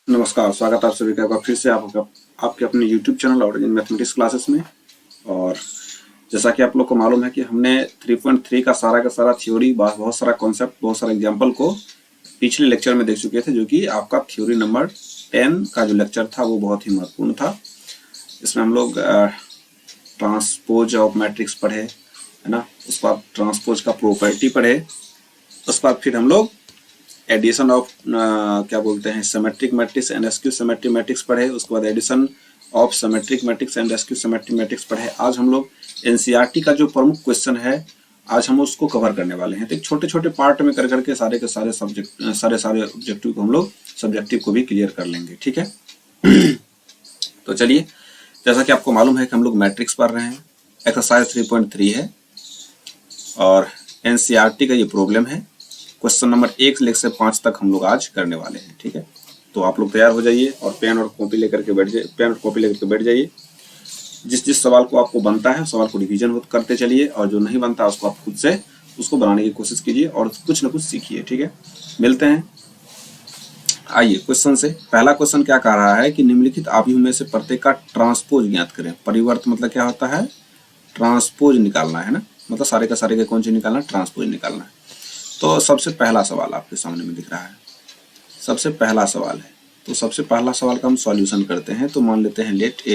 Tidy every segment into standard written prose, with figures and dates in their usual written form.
नमस्कार, स्वागत है आप सभी का एक बार फिर से आपके अपने YouTube चैनल और इन मैथमेटिक्स क्लासेस में। और जैसा कि आप लोग को मालूम है कि हमने 3.3 का सारा थ्योरी, बहुत सारा कॉन्सेप्ट, बहुत सारा एग्जाम्पल को पिछले लेक्चर में देख चुके थे, जो कि आपका थ्योरी नंबर 10 का जो लेक्चर था वो बहुत ही महत्वपूर्ण था। इसमें हम लोग ट्रांसपोज ऑफ मैट्रिक्स पढ़े, है ना। उसके बाद ट्रांसपोज का प्रॉपर्टी पढ़े। उसके बाद फिर हम लोग एडिशन ऑफ क्या बोलते हैं, symmetric matrix and skew symmetric matrix पढ़े। उसके बाद addition of symmetric matrix and skew symmetric matrix पढ़े। आज हम लोग एनसीईआरटी का जो प्रमुख क्वेश्चन है, आज हम उसको कवर करने वाले हैं। तो एक छोटे छोटे पार्ट में कर करके सारे के सारे सब्जेक्ट, सारे ऑब्जेक्टिव को हम लोग सब्जेक्टिव को भी क्लियर कर लेंगे, ठीक है। तो चलिए, जैसा कि आपको मालूम है कि हम लोग मैट्रिक्स पढ़ रहे हैं, एक्सरसाइज 3.3 है और एनसीईआरटी का ये प्रॉब्लम है। क्वेश्चन नंबर 1 से 5 तक हम लोग आज करने वाले हैं, ठीक है। तो आप लोग तैयार हो जाइए और पेन और कॉपी लेकर के बैठ जाइए। जिस सवाल को आपको बनता है सवाल को रिवीजन करते चलिए, और जो नहीं बनता उसको आप खुद से उसको बनाने की कोशिश कीजिए और कुछ न कुछ सीखिए, ठीक है। मिलते हैं। आइए क्वेश्चन से। पहला क्वेश्चन क्या कह रहा है कि निम्नलिखित आव्यूह में से प्रत्येक का ट्रांसपोज ज्ञात करें। परिवर्त मतलब क्या होता है, ट्रांसपोज निकालना है ना, मतलब सारे का सारे का कौन सी निकालना है, ट्रांसपोज निकालना है। तो सबसे पहला सवाल आपके सामने में दिख रहा है, सबसे पहला सवाल है। तो सबसे पहला सवाल का हम सॉल्यूशन करते हैं। तो मान लेते हैं लेट ए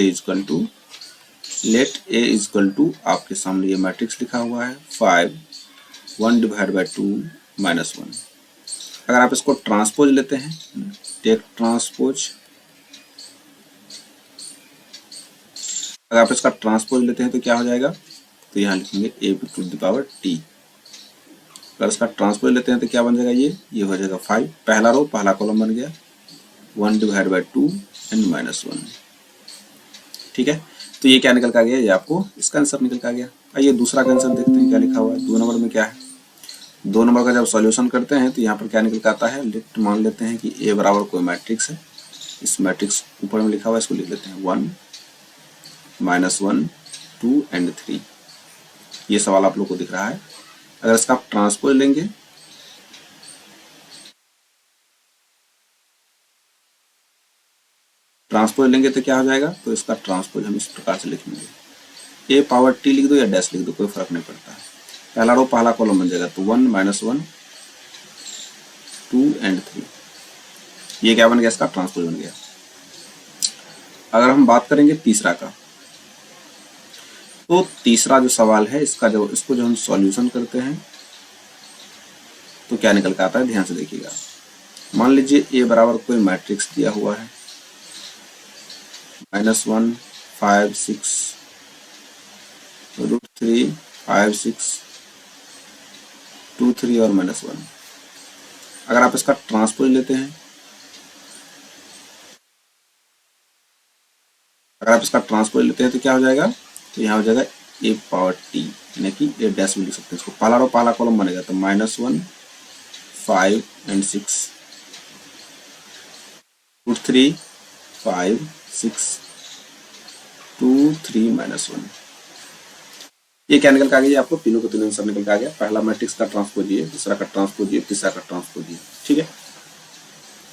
इजकल टू आपके सामने ये मैट्रिक्स लिखा हुआ है 5 1 डिवाइड बाई 2 -1। अगर आप इसको ट्रांसपोज लेते हैं, टेक ट्रांसपोज, अगर आप इसका ट्रांसपोज लेते हैं तो क्या हो जाएगा, तो यहाँ लिखेंगे ए टू द पावर टी। अगर इसका ट्रांसपोज लेते हैं तो क्या बन जाएगा, ये हो जाएगा 5, पहला रो पहला कॉलम बन गया, 1 डिवाइड बाई 2 एंड -1, ठीक है। तो ये क्या निकल के आ गया, ये आपको इसका आंसर निकल के आ गया। आइए दूसरा का आंसर देखते हैं क्या लिखा हुआ है। 2 नंबर में क्या है, 2 नंबर का जब सॉल्यूशन करते हैं तो यहाँ पर क्या निकल के आता है। लेट मान लेते हैं कि ए बराबर कोई मैट्रिक्स है। इस मैट्रिक्स ऊपर में लिखा हुआ है, इसको लिख लेते हैं 1 -1 2 एंड 3। ये सवाल आप लोग को दिख रहा है। अगर इसका आप ट्रांसपोज लेंगे, तो क्या हो जाएगा, तो इसका ट्रांसपोज हम इस प्रकार से लिखेंगे, ए पावर टी लिख दो या डैश लिख दो, कोई फर्क नहीं पड़ता है। पहला रो पहला कॉलम बन जाएगा, तो 1 -1 2 एंड 3। ये क्या बन गया, इसका ट्रांसपोज बन गया। अगर हम बात करेंगे तीसरा का, तो तीसरा जो सवाल है इसको जब हम सॉल्यूशन करते हैं तो क्या निकल के आता है, ध्यान से देखिएगा। मान लीजिए ए बराबर कोई मैट्रिक्स दिया हुआ है, -1 5 6 √3 5 6 2 3 और -1। अगर आप इसका ट्रांसपोज लेते हैं, तो क्या हो जाएगा, तो यहाँ हो जाएगा ए पावर टी, यानी कि ए डैश भी लिख सकते हैं इसको। पहला रो पहला कॉलम बनेगा, तो -1 5 एंड 6 √3 5 6 2 3 -1। ये क्या निकल के आ गया, आपको तीनों के तीनों आंसर निकल के आ गया। पहला मैट्रिक्स का ट्रांसपोज ये, दूसरा का ट्रांसपोज ये, तीसरा का ट्रांसपोज ये, ठीक है।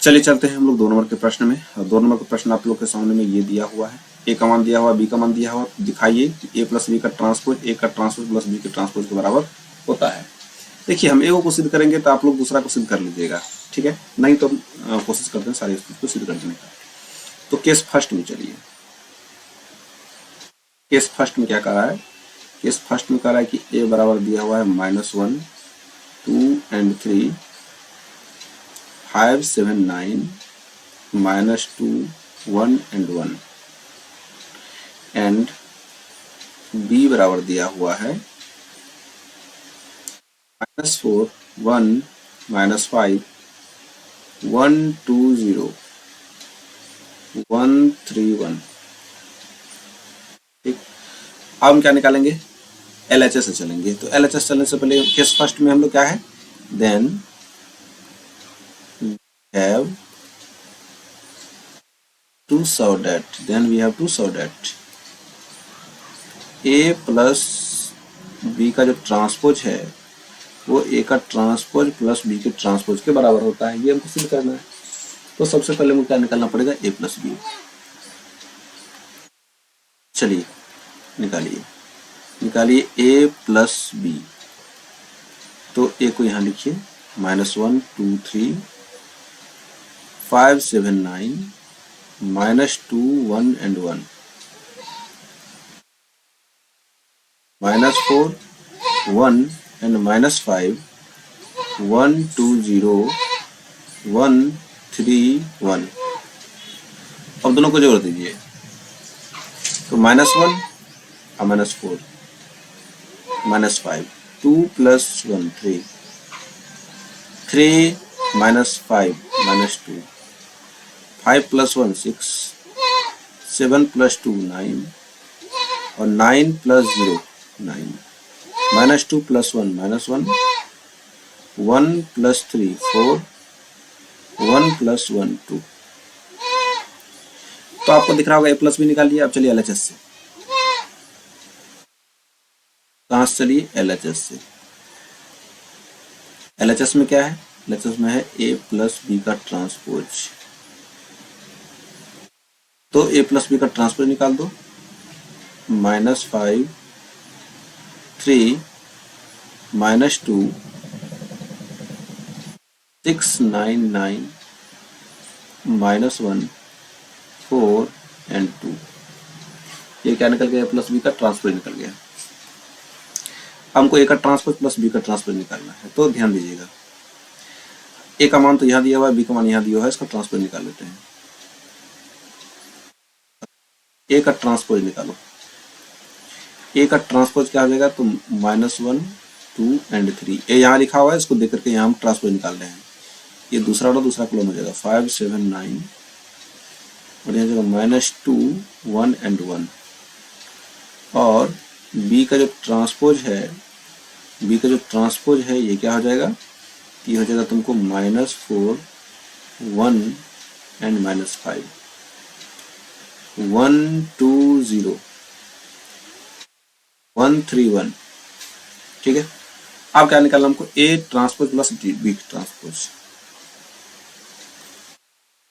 चलिए चलते हैं हम लोग 2 नंबर के प्रश्न में। और 2 नंबर का प्रश्न आप लोग के सामने में ये दिया हुआ है, ए का मान दिया हुआ, बी का मान दिया हुआ। दिखाइए कि ए प्लस बी का ट्रांसपोज ए का ट्रांसपोज प्लस बी के ट्रांसपोज के बराबर होता है। देखिए, हम ए को सिद्ध करेंगे तो आप लोग दूसरा को सिद्ध कर लीजिएगा, ठीक है। नहीं तो कोशिश करते हैं सारी को सिद्ध कर देने का। तो केस फर्स्ट में चलिए, केस फर्स्ट में क्या कह रहा है, केस फर्स्ट में कह रहा है कि ए बराबर दिया हुआ है -1 2 एंड 3 5 7 9 -2 1 एंड 1 एंड बी बराबर दिया हुआ है -4 1 -5 1 2 0 1 3 1, ठीक। अब हम क्या निकालेंगे, एलएचएस से चलेंगे। तो एलएचएस चलने से पहले केस फर्स्ट में हम लोग क्या है, then have to show that a plus B का जो ट्रांसपोज है वो ए का ट्रांसपोज प्लस बी के ट्रांसपोज के बराबर होता है। ये हमको सिद्ध करना है। तो सबसे पहले मुझे क्या निकालना पड़ेगा, ए प्लस बी। चलिए निकालिए ए प्लस बी। तो ए को यहाँ लिखिए, -1 2 3 5 7 9 -2 1 and 1 -4 1 and -5 1 2 0 1 3 1। अब दोनों को जोड़ दीजिए, तो -1 और -4 -5 2 + 1 3 3 -5 -2 5 + 1 6 7 + 2 9 और 9 + 0 9 -2 + 1 -1 1 + 3 4 1 + 1 2। तो आपको दिख रहा होगा ए प्लस बी निकाल लिया। अब चलिए एलएचएस से, कहां से चलिए, एलएचएस से। एलएचएस में क्या है, एलएचएस में है ए प्लस बी का ट्रांसपोज। तो ए प्लस बी का ट्रांसपोज निकाल दो, -5 3 -2 6 9 9 -1 4 and 2। ये क्या निकल गया, प्लस बी का ट्रांसपोज निकल गया। हमको ए का ट्रांसपोज प्लस बी का ट्रांसपोज निकालना है, तो ध्यान दीजिएगा, ए का मान तो यहाँ दिया हुआ है, बी का मान यहाँ दिया हुआ है, इसका ट्रांसपोज निकाल लेते हैं। ए का ट्रांसपोज निकालो। ए का ट्रांसपोज क्या हो जाएगा, तो -1 2 and 3। ए यहाँ लिखा हुआ है, इसको देख करके यहाँ हम ट्रांसपोज निकाल रहे हैं। ये दूसरा कॉलम हो जाएगा 5 7 9 और यहाँ जगह -2 1 and 1। और बी का जो ट्रांसपोज है ये क्या हो जाएगा, ये हो जाएगा तुमको -4 1 and -5 1 2 0 1 3 1। ठीक है, अब क्या निकालना हमको, A transpose plus B transpose.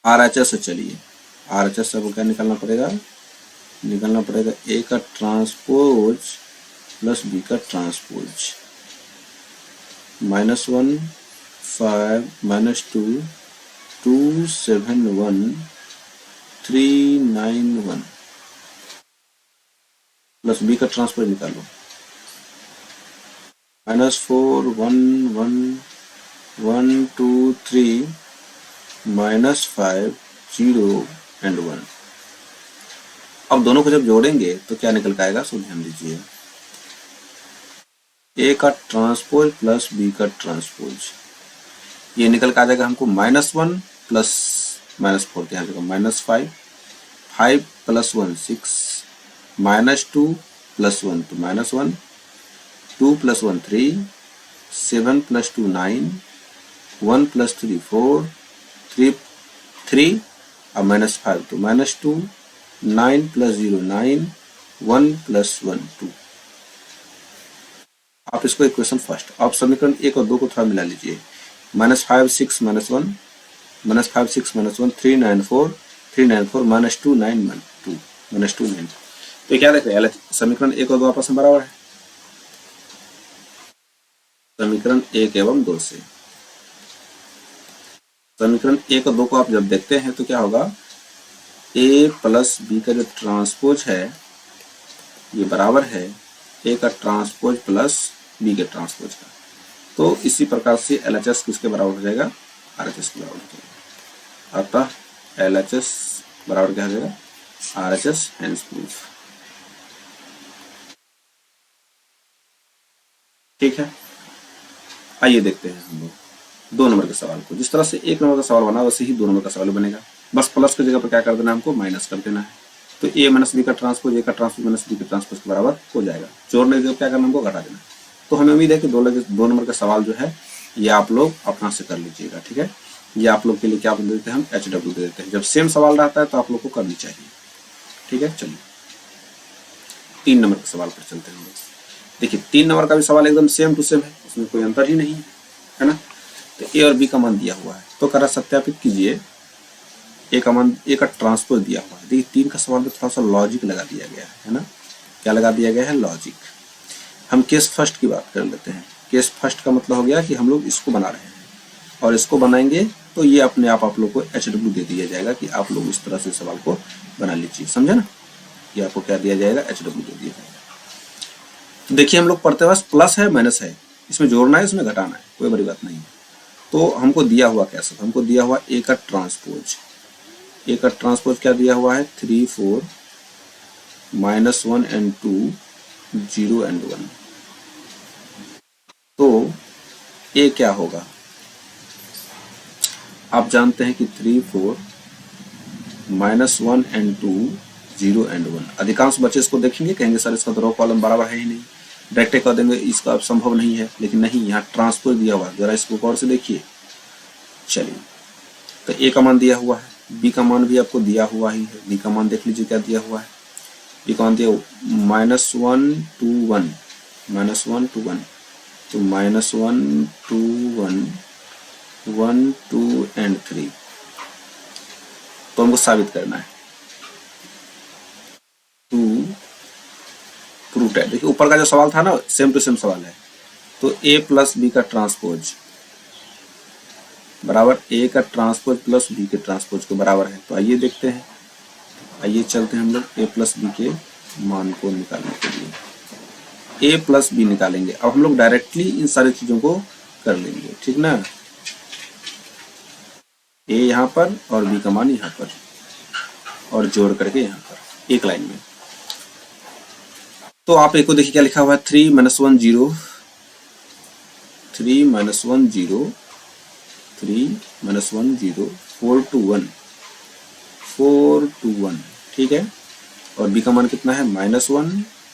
RHS से चलिए, आरएचएस से क्या निकालना पड़ेगा, ए का ट्रांसपोज प्लस बी का ट्रांसपोज। -1 5 -2 2 7 1 3 9 1 प्लस बी का ट्रांसपोज निकालो, -4 1 1 1 2 3 -5 0 and 1। अब दोनों को जब जोड़ेंगे तो क्या निकल के आएगा, सो ध्यान दीजिए, ए का ट्रांसपोज प्लस बी का ट्रांसपोज, ये निकल के आ जाएगा हमको -1 प्लस -4 क्या जाएगा -5 5 + 1 6 -2 + 1 तो -1 2 + 1 3 7 + 2 9 1 + 3 4 3 और -5 तो -2 9 + 0 9 1 + 1 2। आप इसको इक्वेशन फर्स्ट, आप समीकरण 1 और 2 को थोड़ा मिला लीजिए, -5 6 -1 -5 6 -1 3 9 4 3 9 4 -2 9 2 -2 9। तो क्या देख रहे हैं, समीकरण 1 और 2 आपस में बराबर है। समीकरण 1 एवं 2 से समीकरण 1 और 2 को आप जब देखते हैं तो क्या होगा, ए प्लस बी का जो ट्रांसपोज है ये बराबर है ए का ट्रांसपोज प्लस बी के ट्रांसपोज का। तो इसी प्रकार से एलएचएस किसके बराबर हो जाएगा, आरएचएस के बराबर हो जाएगा। अतः एलएचएस बराबर क्या हो जाएगा, आरएचएस हैंस प्रूफ। ठीक है, आइए देखते हैं हम लोग 2 नंबर के सवाल को। जिस तरह से 1 नंबर का सवाल बना वैसे ही 2 नंबर का सवाल बनेगा, बस प्लस की जगह पर क्या कर देना है, हमको माइनस कर देना है। तो ए माइनस बी का ट्रांसपोज, ए का ट्रांसपोज माइनस बी के ट्रांसपोज के बराबर हो जाएगा। जोड़ने की जगह क्या करना, हमको घटा देना। तो हमें उम्मीद है कि 2 नंबर का सवाल जो है ये आप लोग अपना से कर लीजिएगा। ठीक है, ये आप लोग के लिए क्या दे देते हैं, हम HW दे देते हैं। जब सेम सवाल रहता है तो आप लोग को करनी चाहिए। ठीक है, चलिए 3 नंबर के सवाल पर चलते हैं। देखिए 3 नंबर का भी सवाल एकदम सेम टू सेम है, उसमें कोई अंतर ही नहीं है ना। तो ए और बी का मान दिया हुआ है, तो करा सत्यापित कीजिए ए का मान, ए का ट्रांसपोज दिया हुआ है। देखिए 3 का सवाल में थोड़ा सा लॉजिक लगा दिया गया है ना, क्या लगा दिया गया है, लॉजिक। हम केस फर्स्ट की बात कर लेते हैं। केस फर्स्ट का मतलब हो गया कि हम लोग इसको बना रहे हैं और इसको बनाएंगे तो ये अपने आप लोग को HW दे दिया जाएगा कि आप लोग इस तरह से सवाल को बना लीजिए, समझे ना। ये आपको क्या दिया जाएगा, HW दे दिया जाएगा। तो देखिए हम लोग पढ़ते वक्त प्लस है माइनस है, इसमें जोड़ना है इसमें घटाना है, कोई बड़ी बात नहीं। तो हमको दिया हुआ कैसे, हमको दिया हुआ ए का ट्रांसपोज। ए का ट्रांसपोज क्या दिया हुआ है, 3 4 -1 and 2 0 and 1। तो ए क्या होगा, आप जानते हैं कि 3 4 -1 and 2 0 and 1। अधिकांश बच्चे इसको देखेंगे कहेंगे सर इसका तो रो कॉलम बराबर है ही नहीं, डायरेक्ट कर देंगे इसका संभव नहीं है, लेकिन नहीं, यहाँ ट्रांसपोज दिया हुआ है। जरा इसको गौर से देखिए। चलिए, तो ए का मान दिया हुआ है, बी का मान भी आपको दिया हुआ ही है। बी का मान देख लीजिए क्या दिया हुआ है, बी का मान दिया -1 to 1, -1 to 1। तो -1 to 1 1 2 and 3। तो हमको साबित करना है, टू प्रूफ है। देखिए ऊपर का जो सवाल था ना सेम टू सेम सवाल है। तो ए प्लस बी का ट्रांसपोज बराबर ए का ट्रांसपोज प्लस बी के ट्रांसपोज के बराबर है। तो आइए देखते हैं, आइए चलते हैं हम लोग ए प्लस बी के मान को निकालने के लिए। ए प्लस बी निकालेंगे। अब हम लोग डायरेक्टली इन सारी चीजों को कर लेंगे, ठीक ना। ए यहाँ पर और बी का मान यहाँ पर और जोड़ करके यहाँ पर एक लाइन में। तो आप एक को देखिए क्या लिखा हुआ है, 3 - 1 0, 3 - 1 0, 3 - 1 0, 4 to 1, 4 to 1, ठीक है। और बी का मान कितना है, -1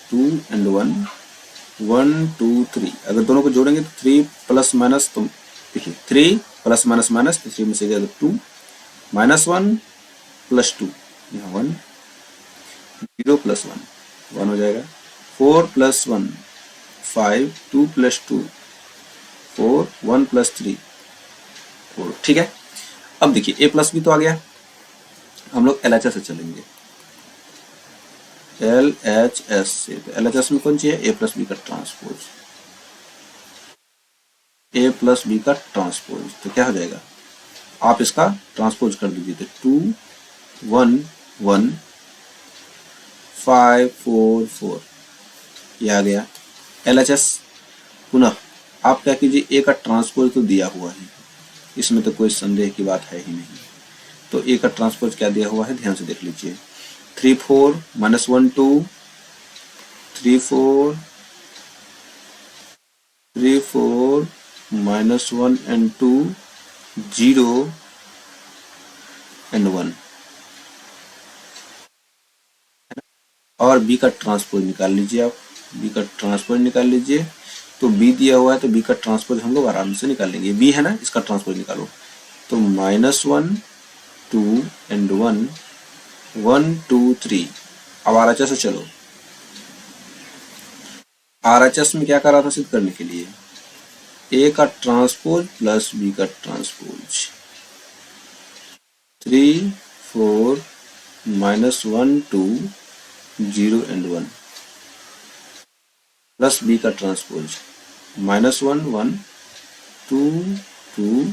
2 and 1 1 2 3। अगर दोनों को जोड़ेंगे तो 3 प्लस माइनस, तो देखिए 3 प्लस माइनस माइनस, तो 3 में से गया 2, -1 प्लस 2, यहाँ 1, 0 प्लस 1 1 हो जाएगा। 4 प्लस 1 5, 2 प्लस 2 4, 1 प्लस 3 4, ठीक है। अब देखिए ए प्लस बी तो आ गया, हम लोग LHS से चलेंगे। LHS से, तो LHS में कौन सी है, ए प्लस बी का ट्रांसपोज। ए प्लस बी का ट्रांसपोज तो क्या हो जाएगा, आप इसका ट्रांसपोज कर दीजिए। तो 2 1 1 5 4 4, ये आ गया। LHS पुनः आप क्या कीजिए, ए का ट्रांसपोज तो दिया हुआ है, इसमें तो कोई संदेह की बात है ही नहीं। तो ए का ट्रांसपोज क्या दिया हुआ है, ध्यान से देख लीजिए। 3 4 -1 2, 3 4 3 4 -1 and 2 0 and 1। और बी का ट्रांसपोज निकाल लीजिए आप, बी का ट्रांसपोज निकाल लीजिए। तो बी दिया हुआ है तो बी का ट्रांसपोज हम लोग आराम से निकाल लेंगे। बी है ना, इसका ट्रांसपोज निकालो। तो -1 2 and 1 1 2 3। अब RHS से चलो, RHS में क्या करा था सिद्ध करने के लिए, ए का ट्रांसपोज प्लस बी का ट्रांसपोज। 3 4 -1 2 0 and 1 प्लस बी का ट्रांसपोज -1 1 2 2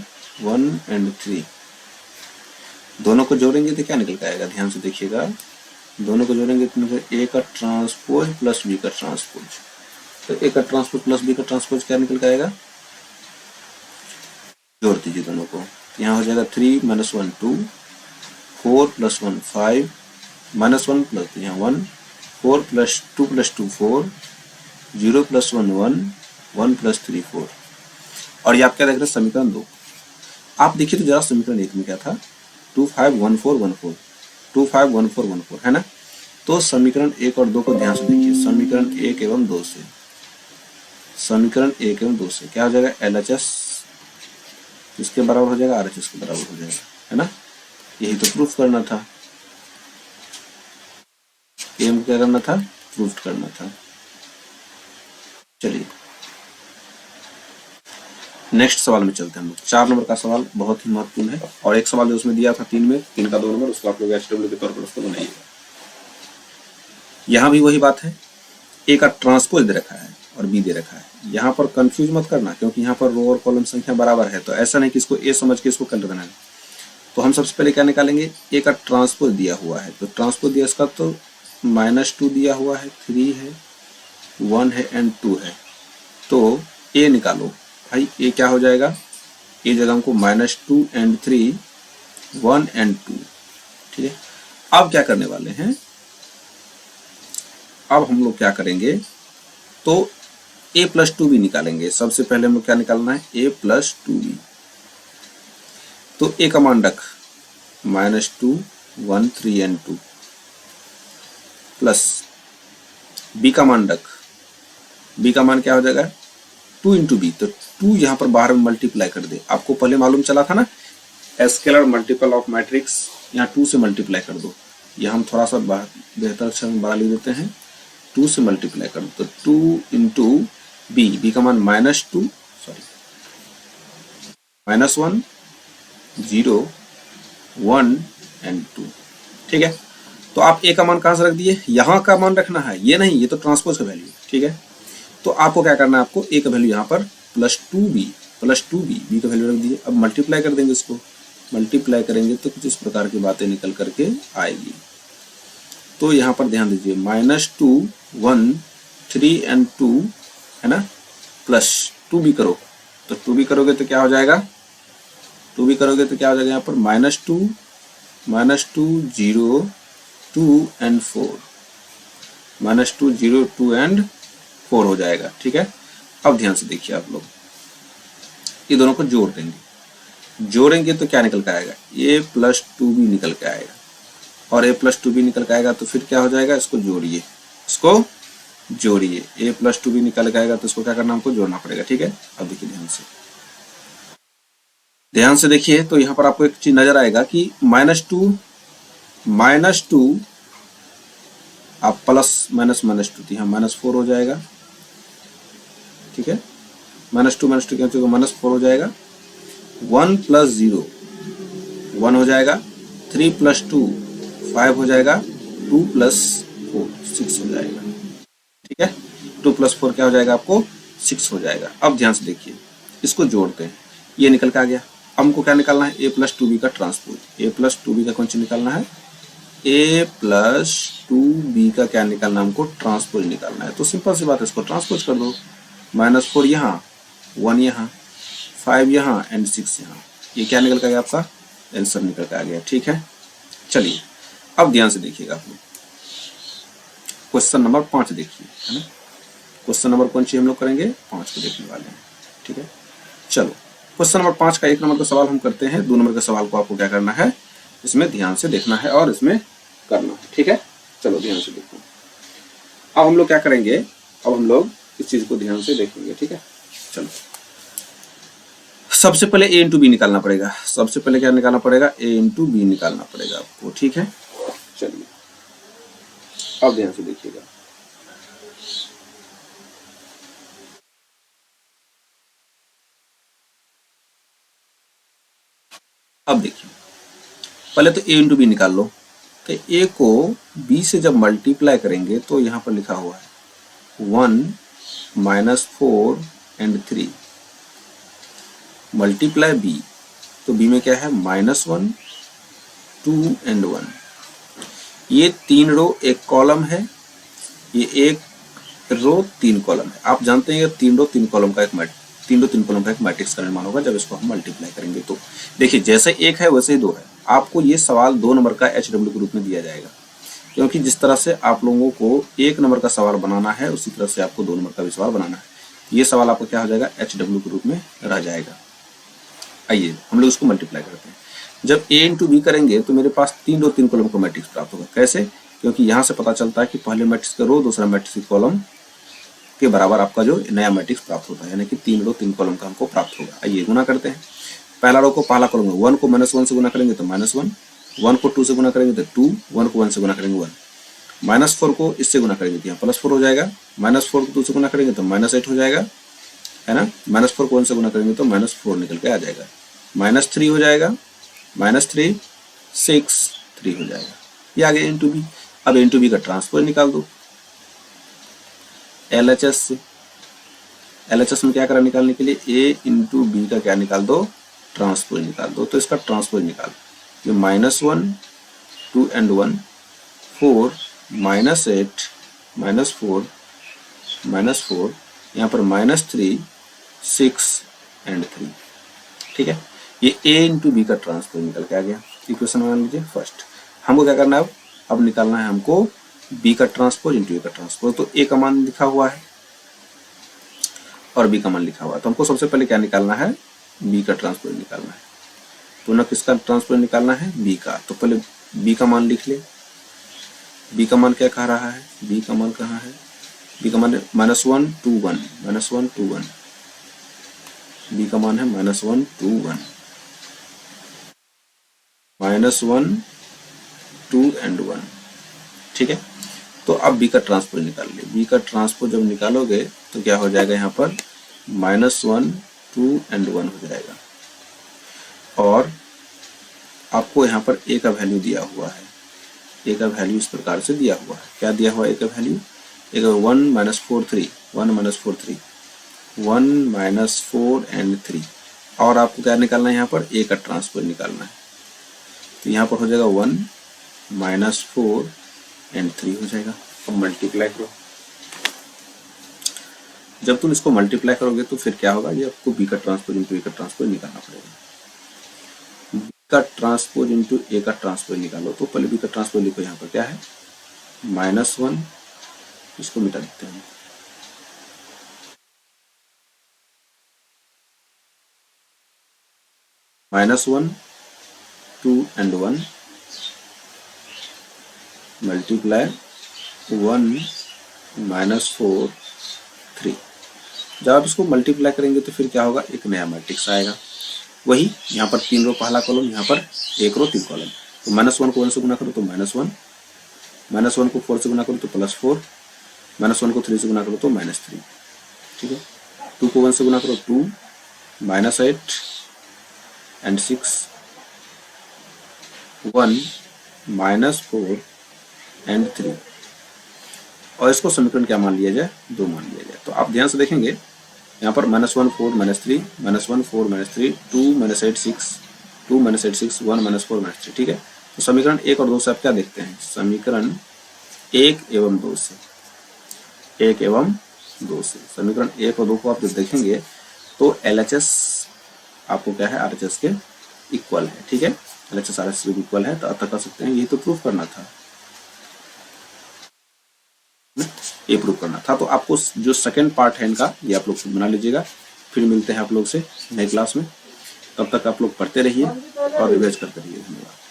1 and 3। दोनों को जोड़ेंगे तो क्या निकल के आएगा, ध्यान से देखिएगा। दोनों को जोड़ेंगे तो निकल ए का ट्रांसपोज प्लस बी का ट्रांसपोज। तो ए का ट्रांसपोज प्लस बी का ट्रांसपोज क्या निकल के आएगा, जोड़ दीजिए दोनों को। तो यहाँ हो जाएगा 3 - 1 2, 4 + 1 5, -1 प्लस यहाँ 1, 4 + 2 + 2 4, 0 + 1 1, 1 + 3 4। और ये आप क्या देख रहे हैं, समीकरण 2। आप देखिए तो जरा समीकरण 1 में क्या था, 2 5 1 4 1 4, 2 5 1 4 1 4, है ना। तो समीकरण 1 और 2 को ध्यान से देखिए। समीकरण 1 एवं 2 से, समीकरण 1 एवं 2 से क्या हो जाएगा, LHS इसके बराबर हो जाएगा, RHS के बराबर हो जाएगा, है ना। यही तो प्रूफ करना था, एम क्या करना था, प्रूफ करना था। चलिए नेक्स्ट सवाल में चलते हैं हम लोग। 4 नंबर का सवाल बहुत ही महत्वपूर्ण है, और एक सवाल जो उसमें दिया था 3 में, 3 का 2 नंबर, उसको आप लोग HW के तौर पर उसको बनाइएगा। यहाँ भी वही बात है, ए का ट्रांसपोज दे रखा है और बी दे रखा है। यहाँ पर कंफ्यूज मत करना, क्योंकि यहाँ पर रो और कॉलम संख्या बराबर है, तो ऐसा नहीं कि इसको ए समझ के इसको कर देना है। तो हम सबसे पहले क्या निकालेंगे, ए का ट्रांसपोज दिया हुआ है, तो ट्रांसपोज दिया इसका तो -2 दिया हुआ है, 3 है, 1 है एंड 2 है। तो ए निकालो भाई, ए क्या हो जाएगा, ए जगह हमको -2 एंड 3, 1 एंड 2, ठीक है। अब क्या करने वाले हैं, अब हम लोग क्या करेंगे, तो a+2b निकालेंगे। सबसे पहले हम लोग क्या निकालना है, a+2b। तो a का मान रख -2, 1, 3 एंड 2, प्लस b का मान रख, b का मान क्या हो जाएगा, 2 इंटू बी। तो 2 यहाँ पर बाहर में मल्टीप्लाई कर दे, आपको पहले मालूम चला था ना, स्केलर मल्टीपल ऑफ मैट्रिक्स, यहाँ 2 से मल्टीप्लाई कर दो। यहाँ हम थोड़ा सा बेहतर अक्षर में बड़ा लिख देते हैं, 2 से मल्टीप्लाई कर दो, तो 2 इंटू बी, बी का मान -1, 0, 1 एंड 2, ठीक है। तो आप ए का मान कहाँ से रख दिए, यहाँ का मान रखना है, ये नहीं, ये तो ट्रांसपोज का वैल्यू, ठीक है। तो आपको क्या करना है, आपको ए का वैल्यू यहाँ पर +2b बी का वैल्यू रख दिए। अब मल्टीप्लाई कर देंगे, इसको मल्टीप्लाई करेंगे तो कुछ इस प्रकार की बातें निकल करके आएगी। तो यहाँ पर ध्यान दीजिए, -2, 1, 3 एंड 2 है ना, प्लस 2b करो, तो 2b करोगे तो क्या हो जाएगा, 2b करोगे तो क्या हो जाएगा, यहाँ पर -2, 0, 2 एंड 4, -2, 0, 2 एंड 4 हो जाएगा, ठीक है। अब ध्यान से देखिए आप लोग, ये दोनों को जोड़ देंगे, जोड़ेंगे तो क्या निकल के आएगा, a+2b निकल के आएगा, और a+2b निकल के आएगा तो फिर क्या हो जाएगा, इसको जोड़िए, इसको जोड़िए, a+2b निकल के आएगा तो इसको क्या करना, हमको जोड़ना पड़ेगा, ठीक है। अब देखिए ध्यान से देखिए, तो यहाँ पर आपको एक चीज नजर आएगा कि -2 आप प्लस -2, तो यहाँ -4 हो जाएगा, ठीक है। -2 क्या होगा, -4 हो जाएगा, 1 + 0 1 हो जाएगा, 3 + 2 5 हो जाएगा, 2 + 4 6 हो जाएगा, ठीक है। 2 + 4 क्या हो जाएगा, आपको 6 हो जाएगा। अब ध्यान से देखिए, इसको जोड़ते हैं, ये निकल के आ गया। हमको क्या निकालना है, a+2b का ट्रांसपोज, a+2b का कौन सा निकालना है, a+2b का क्या निकालना है, हमको ट्रांसपोज निकालना है। तो सिंपल सी बात है, इसको ट्रांसपोज कर दो, -4 यहाँ, 1 यहाँ, 5 यहाँ एंड 6 यहाँ, ये क्या निकल के आ गया, आपका आंसर निकल के आ गया, ठीक है। चलिए अब ध्यान से देखिएगा आप लोग, क्वेश्चन नंबर 5 देखिए, है ना। क्वेश्चन नंबर कौन सी हम लोग करेंगे, 5 को देखने वाले हैं, ठीक है। चलो क्वेश्चन नंबर 5 का 1 नंबर का सवाल हम करते हैं। 2 नंबर के सवाल को आपको क्या करना है, इसमें ध्यान से देखना है और इसमें करना है, ठीक है। चलो ध्यान से देखो, अब हम लोग क्या करेंगे, अब हम लोग इस चीज को ध्यान से देखेंगे, ठीक है। चलो सबसे पहले a इंटू बी निकालना पड़ेगा, सबसे पहले क्या निकालना पड़ेगा, a इंटू बी निकालना पड़ेगा आपको, ठीक है। चलिए अब ध्यान से देखिएगा, अब देखिए पहले तो a इंटू बी निकाल लो। तो a को b से जब मल्टीप्लाई करेंगे तो यहाँ पर लिखा हुआ है 1 -4 एंड 3 मल्टीप्लाई b, तो b में क्या है, -1, 2 एंड 1। ये 3 रो 1 कॉलम है, ये 1 रो 3 कॉलम है। आप जानते हैं 3 रो 3 कॉलम का एक मैट्रिक्स का निर्माण होगा जब इसको हम मल्टीप्लाई करेंगे। तो देखिए जैसे 1 है वैसे ही 2 है। आपको ये सवाल 2 नंबर का HW के रूप में दिया जाएगा, क्योंकि जिस तरह से आप लोगों को 1 नंबर का सवाल बनाना है उसी तरह से आपको 2 नंबर का भी सवाल बनाना है। ये सवाल आपको क्या हो जाएगा, HW के रूप में रह जाएगा। आइए हम लोग इसको मल्टीप्लाई करते हैं। जब a इंटू बी करेंगे तो मेरे पास 3 रो 3 कॉलम का मैट्रिक्स प्राप्त होगा। कैसे, क्योंकि यहाँ से पता चलता है कि पहले मैट्रिक्स का रो दूसरा मैट्रिक्स की कॉलम के बराबर आपका जो नया मैट्रिक्स प्राप्त होता है, यानी कि 3 रो 3 कॉलम का हमको प्राप्त होगा। आइए गुना करते हैं। पहला रो को पहला कॉलम 1 को -1 से गुना करेंगे तो -1, 1 को 2 से गुना करेंगे तो 2, 1 को 1 से गुना करेंगे 1, -4 को इससे गुना करेंगे तो यहाँ +4 हो जाएगा, -4 को 2 से गुना करेंगे तो -8 हो जाएगा, है ना। -4 को 1 से गुना करेंगे तो -4 निकल के आ जाएगा, -3 हो जाएगा, -3 6 3 हो जाएगा, ये आ गया इंटू बी। अब इंटू बी का ट्रांसपोज निकाल दो LHS से। LHS में क्या करा निकालने के लिए, ए इंटू बी का क्या निकाल दो, ट्रांसपोज निकाल दो। तो इसका ट्रांसपोज निकाल, ये -1 2 and 1 4 -8 -4 -4, यहाँ पर -3 6 and 3, ठीक है। ये a इंटू बी का ट्रांसपोज निकल के आ गया। इक्वेशन मान लीजिए फर्स्ट। हमको क्या करना है, अब निकालना है हमको b का ट्रांसपोज इंटू a का ट्रांसपोज। तो a का मान लिखा हुआ है और b का मान लिखा हुआ है, तो हमको सबसे पहले क्या निकालना है, b का ट्रांसपोज निकालना है। तो ना किसका ट्रांसपोज निकालना है, b का। तो पहले b का मान लिख ले। b का मान क्या कह रहा है, b का मान कहाँ है, b का मान है -1 2 1, -1 2 1, b का मान है -1 2 1, -1 2 and 1, ठीक है। तो अब b का ट्रांसपोज निकाल ले। b का ट्रांसपोज जब निकालोगे तो क्या हो जाएगा, यहाँ पर -1 2 and 1 हो जाएगा। और आपको यहाँ पर a का वैल्यू दिया हुआ है, a का वैल्यू इस प्रकार से दिया हुआ है। क्या दिया हुआ है a का वैल्यू, 1 -4 3, 1 -4 3, 1 -4 and 3। और आपको क्या निकालना है, यहाँ पर a का ट्रांसपोज निकालना है। तो यहाँ पर हो जाएगा 1 -4 and 3 हो जाएगा। अब मल्टीप्लाई करो। जब तुम इसको मल्टीप्लाई करोगे तो फिर क्या होगा, ये आपको b का ट्रांसपोज इंटू a का ट्रांसपोज निकालना पड़ेगा। b का ट्रांसपोज इंटू a का ट्रांसपोज निकालो। तो पहले b का ट्रांसपोज लिखो, यहाँ पर क्या है -1, इसको मिटा देते हैं, -1 2 and 1 मल्टीप्लाई 1 -4 3। जब आप इसको मल्टीप्लाई करेंगे तो फिर क्या होगा, एक नया मैट्रिक्स आएगा। वही यहाँ पर 3 रो पहला कॉलम, यहाँ पर 1 रो 3 कॉलम। तो -1 को 1 से गुना करो तो -1, -1 को 4 से गुना करो तो +4, -1 को 3 से गुना करो तो -3, ठीक है। 2 को 1 से गुना करो 2, -8 and 6, 1 -4 and 3। और इसको समीकरण क्या मान लिया जाए, 2 मान लिया जाए। तो आप ध्यान से देखेंगे यहाँ पर -1 4 -3, -1 4 -3, 2 -8 6, 2 -8 6, 1 -4 -3, ठीक है। तो समीकरण 1 और 2 से आप क्या देखते हैं, समीकरण 1 एवं 2 से, 1 एवं 2 से समीकरण 1 और 2 को आप जब देखेंगे तो LHS आपको क्या है, RHS के इक्वल है, ठीक है। LHS RHS के इक्वल है, तो अतः कर सकते हैं यही तो प्रूफ करना था, ये प्रूफ करना था। तो आपको जो सेकंड पार्ट है इनका, ये आप लोग बना लीजिएगा। फिर मिलते हैं आप लोग से नए क्लास में। तब तक आप लोग पढ़ते रहिए और रिवाइज करते रहिए। धन्यवाद।